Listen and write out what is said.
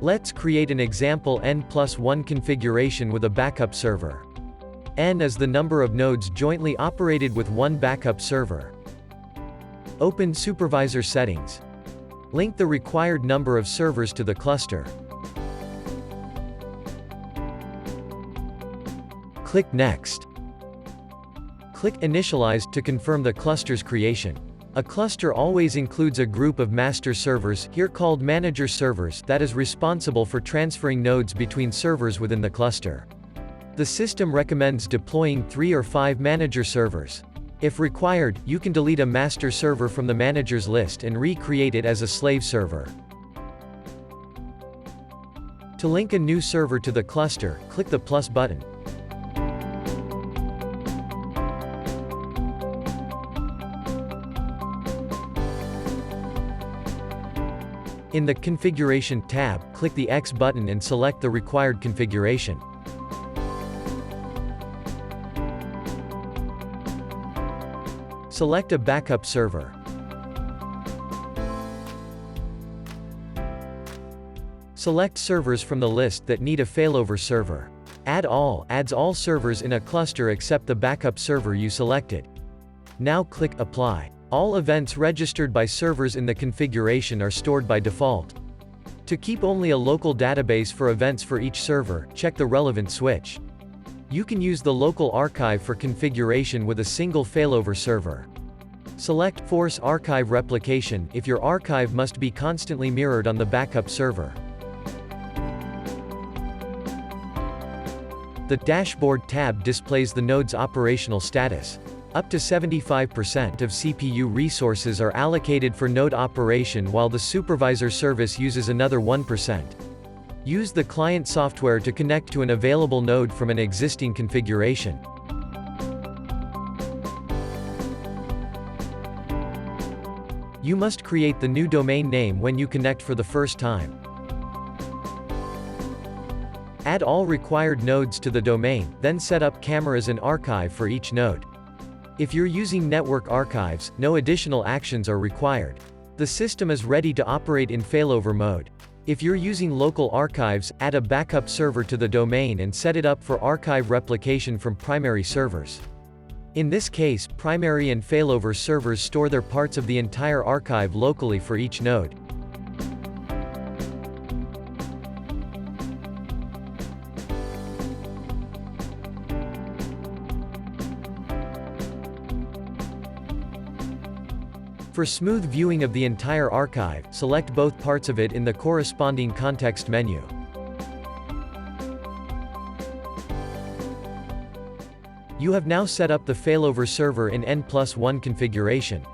Let's create an example N+1 configuration with a backup server. N is the number of nodes jointly operated with one backup server. Open Supervisor Settings. Link the required number of servers to the cluster. Click Next. Click Initialize to confirm the cluster's creation. A cluster always includes a group of master servers, here called manager servers, that is responsible for transferring nodes between servers within the cluster. The system recommends deploying 3 or 5 manager servers. If required, you can delete a master server from the managers list and recreate it as a slave server. To link a new server to the cluster, click the plus button. In the Configuration tab, click the X button and select the required configuration. Select a backup server. Select servers from the list that need a failover server. Add All adds all servers in a cluster except the backup server you selected. Now click Apply. All events registered by servers in the configuration are stored by default. To keep only a local database for events for each server, check the relevant switch. You can use the local archive for configuration with a single failover server. Select Force Archive Replication if your archive must be constantly mirrored on the backup server. The Dashboard tab displays the node's operational status. Up to 75% of CPU resources are allocated for node operation while the supervisor service uses another 1%. Use the client software to connect to an available node from an existing configuration. You must create the new domain name when you connect for the first time. Add all required nodes to the domain, then set up cameras and archive for each node. If you're using network archives, no additional actions are required. The system is ready to operate in failover mode. If you're using local archives, add a backup server to the domain and set it up for archive replication from primary servers. In this case, primary and failover servers store their parts of the entire archive locally for each node. For smooth viewing of the entire archive, select both parts of it in the corresponding context menu. You have now set up the failover server in N+1 configuration.